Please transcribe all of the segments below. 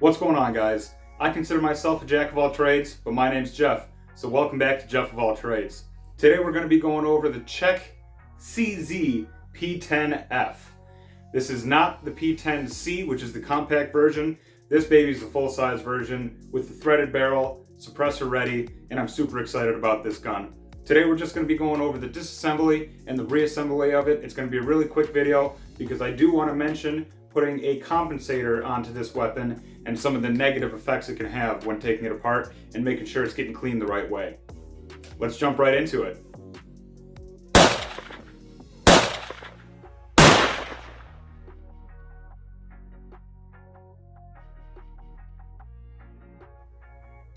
What's going on, guys? I consider myself a jack of all trades, but my name's Jeff, so welcome back to Jeff of All Trades. Today we're going to be going over the Czech CZ P10F. This is not the P10C, which is the compact version. This baby's the full-size version with the threaded barrel, suppressor ready, and I'm super excited about this gun. Today we're just going to be going over the disassembly and the reassembly of it. It's going to be a really quick video because I do want to mention putting a compensator onto this weapon and some of the negative effects it can have when taking it apart and making sure it's getting cleaned the right way. Let's jump right into it.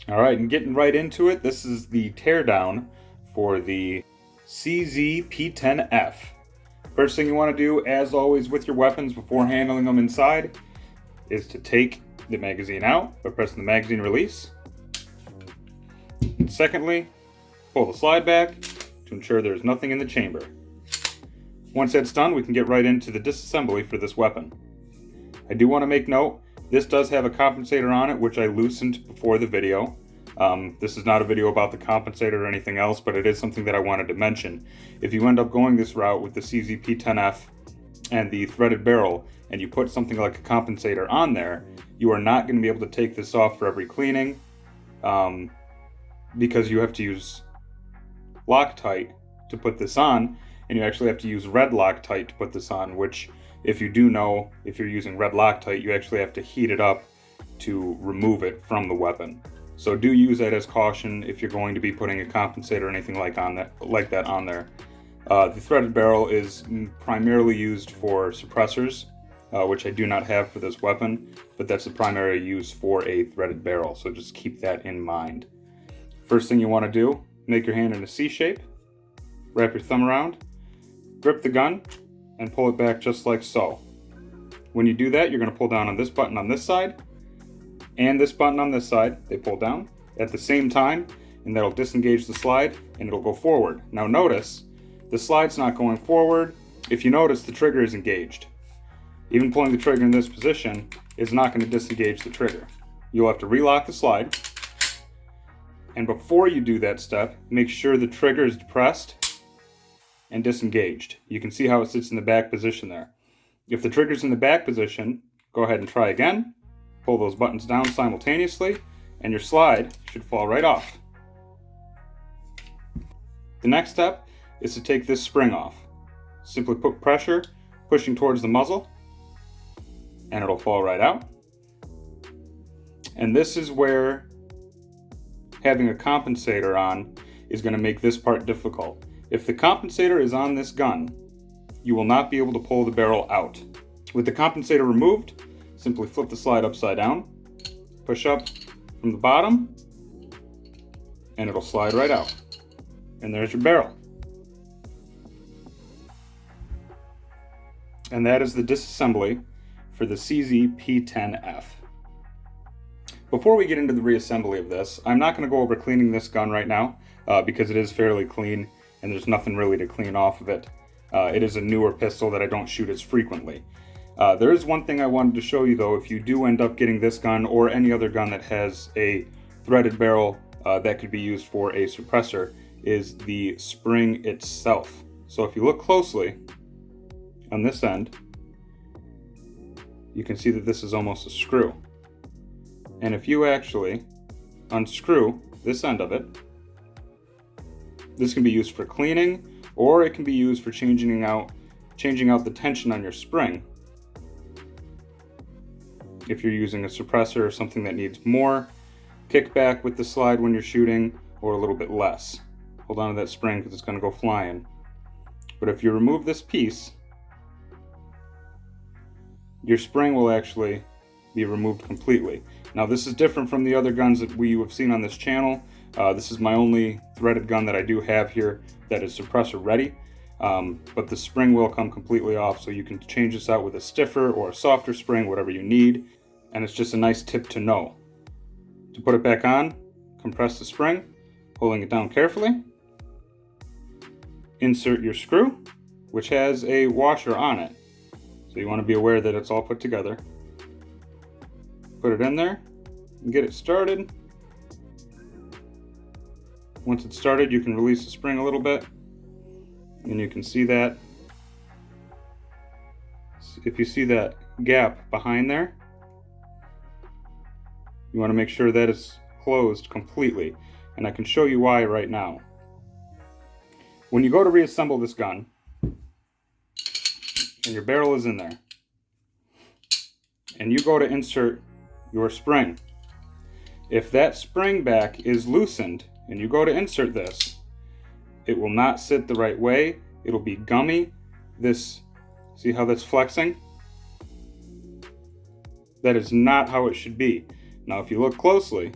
All right, and getting right into it, this is the teardown for the CZ P10F. First thing you want to do, as always with your weapons before handling them inside, is to take the magazine out by pressing the magazine release. And secondly, pull the slide back to ensure there's nothing in the chamber. Once that's done, we can get right into the disassembly for this weapon. I do want to make note, this does have a compensator on it, which I loosened before the video. This is not a video about the compensator or anything else, but it is something that I wanted to mention. If you end up going this route with the CZ P10F and the threaded barrel, and you put something like a compensator on there, you are not going to be able to take this off for every cleaning, because you have to use Loctite to put this on, and you actually have to use red Loctite to put this on, which, if you do know, if you're using red Loctite, you actually have to heat it up to remove it from the weapon. So do use that as caution if you're going to be putting a compensator or anything like that on there. The threaded barrel is primarily used for suppressors, which I do not have for this weapon, but that's the primary use for a threaded barrel, so just keep that in mind. First thing you want to do, make your hand in a C shape, wrap your thumb around, grip the gun, and pull it back just like so. When you do that, you're going to pull down on this button on this side, and this button on this side. They pull down at the same time, and that'll disengage the slide, and it'll go forward. Now notice, the slide's not going forward. If you notice, the trigger is engaged. Even pulling the trigger in this position is not going to disengage the trigger. You'll have to relock the slide, and before you do that step, make sure the trigger is depressed and disengaged. You can see how it sits in the back position there. If the trigger's in the back position, go ahead and try again. Pull those buttons down simultaneously, and your slide should fall right off. The next step is to take this spring off. Simply put pressure, pushing towards the muzzle, and it'll fall right out. And this is where having a compensator on is going to make this part difficult. If the compensator is on this gun, you will not be able to pull the barrel out. With the compensator removed, simply flip the slide upside down, push up from the bottom, and it'll slide right out. And there's your barrel. And that is the disassembly for the CZ P10F. Before we get into the reassembly of this, I'm not going to go over cleaning this gun right now, because it is fairly clean and there's nothing really to clean off of it. It is a newer pistol that I don't shoot as frequently. There is one thing I wanted to show you though. If you do end up getting this gun or any other gun that has a threaded barrel that could be used for a suppressor, is the spring itself. So if you look closely on this end, you can see that this is almost a screw. And if you actually unscrew this end of it, this can be used for cleaning, or it can be used for changing out the tension on your spring. If you're using a suppressor or something that needs more kickback with the slide when you're shooting, or a little bit less. Hold on to that spring because it's going to go flying. But if you remove this piece, your spring will actually be removed completely. Now this is different from the other guns that we have seen on this channel. This is my only threaded gun that I do have here that is suppressor ready. But the spring will come completely off, so you can change this out with a stiffer or a softer spring, whatever you need. And it's just a nice tip to know. To put it back on, compress the spring, holding it down carefully. Insert your screw, which has a washer on it. So you want to be aware that it's all put together. Put it in there and get it started. Once it's started, you can release the spring a little bit, and you can see that. If you see that gap behind there, you want to make sure that it's closed completely, and I can show you why right now. When you go to reassemble this gun, and your barrel is in there, and you go to insert your spring, if that spring back is loosened and you go to insert this, it will not sit the right way. It'll be gummy. See how that's flexing? That is not how it should be. Now if you look closely,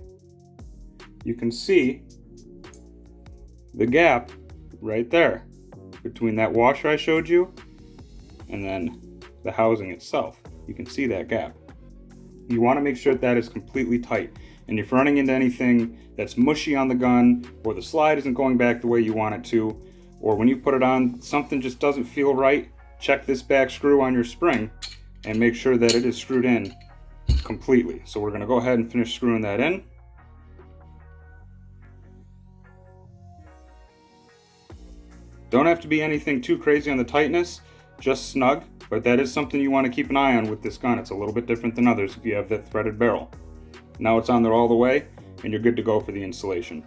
you can see the gap right there between that washer I showed you and then the housing itself. You can see that gap. You want to make sure that is completely tight. And if you're running into anything that's mushy on the gun, or the slide isn't going back the way you want it to, or when you put it on, something just doesn't feel right, check this back screw on your spring and make sure that it is screwed in completely. So we're going to go ahead and finish screwing that in. Don't have to be anything too crazy on the tightness, just snug, but that is something you want to keep an eye on with this gun. It's a little bit different than others if you have that threaded barrel. Now it's on there all the way, and you're good to go for the installation.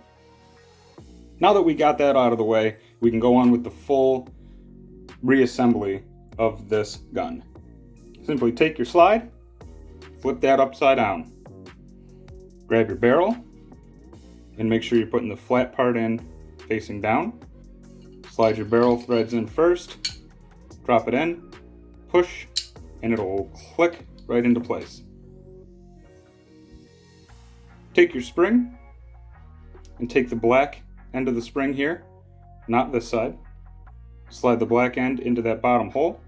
Now that we got that out of the way, we can go on with the full reassembly of this gun. Simply take your slide, flip that upside down, grab your barrel, and make sure you're putting the flat part in facing down. Slide your barrel threads in first, drop it in, push, and it'll click right into place. Take your spring and take the black end of the spring here, not this side. Slide the black end into that bottom hole,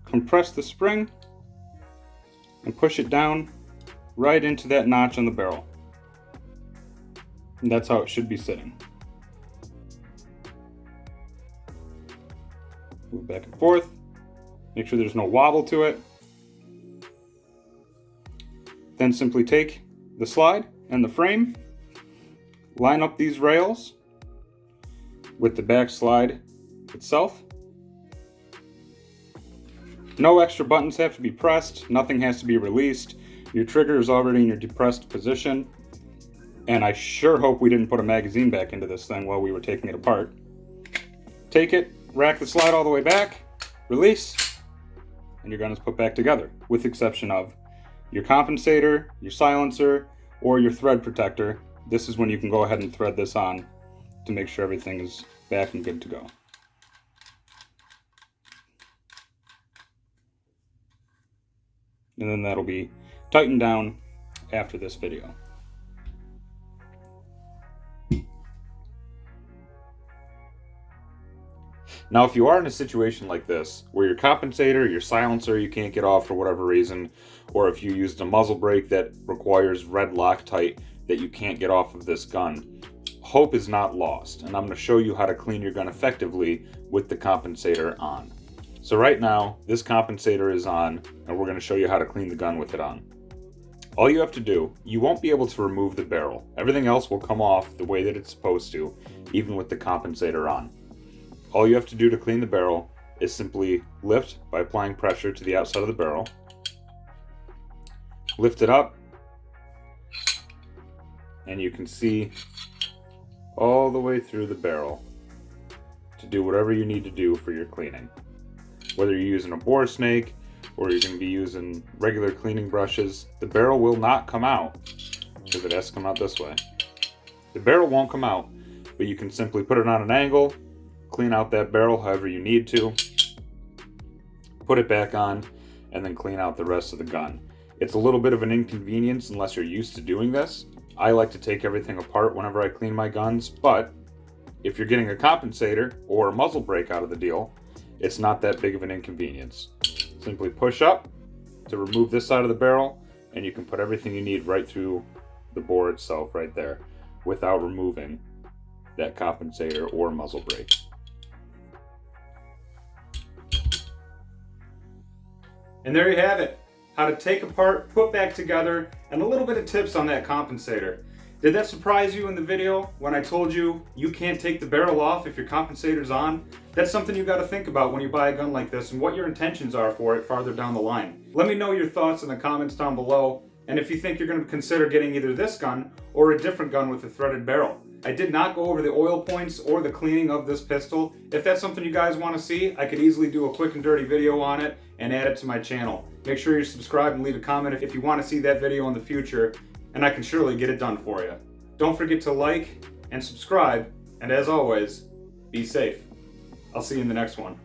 compress the spring, and push it down right into that notch on the barrel. And that's how it should be sitting. Move back and forth, make sure there's no wobble to it. Then simply take the slide and the frame, line up these rails with the back slide itself. No extra buttons have to be pressed, nothing has to be released. Your trigger is already in your depressed position, and I sure hope we didn't put a magazine back into this thing while we were taking it apart. Take it, rack the slide all the way back, release, and your gun is put back together, with the exception of your compensator, your silencer, or your thread protector. This is when you can go ahead and thread this on to make sure everything is back and good to go. And then that'll be tightened down after this video. Now, if you are in a situation like this, where your compensator, your silencer, you can't get off for whatever reason, or if you used a muzzle brake that requires red Loctite that you can't get off of this gun, hope is not lost, and I'm going to show you how to clean your gun effectively with the compensator on. So right now, this compensator is on, and we're going to show you how to clean the gun with it on. All you have to do, you won't be able to remove the barrel. Everything else will come off the way that it's supposed to, even with the compensator on. All you have to do to clean the barrel is simply lift by applying pressure to the outside of the barrel. Lift it up, and you can see all the way through the barrel to do whatever you need to do for your cleaning. Whether you're using a bore snake or you're going to be using regular cleaning brushes, the barrel will not come out, because it has to come out this way. The barrel won't come out, but you can simply put it on an angle, clean out that barrel however you need to, put it back on, and then clean out the rest of the gun. It's a little bit of an inconvenience unless you're used to doing this. I like to take everything apart whenever I clean my guns, but if you're getting a compensator or a muzzle brake out of the deal, it's not that big of an inconvenience. Simply push up to remove this side of the barrel, and you can put everything you need right through the bore itself right there without removing that compensator or muzzle brake. And there you have it. how to take apart, put back together, and a little bit of tips on that compensator. Did that surprise you in the video when I told you you can't take the barrel off if your compensator's on? That's something you got to think about when you buy a gun like this and what your intentions are for it farther down the line. Let me know your thoughts in the comments down below, and if you think you're going to consider getting either this gun or a different gun with a threaded barrel. I did not go over the oil points or the cleaning of this pistol. If that's something you guys want to see, I could easily do a quick and dirty video on it and add it to my channel. Make sure you subscribe and leave a comment if you want to see that video in the future, and I can surely get it done for you. Don't forget to like and subscribe, and as always, be safe. I'll see you in the next one.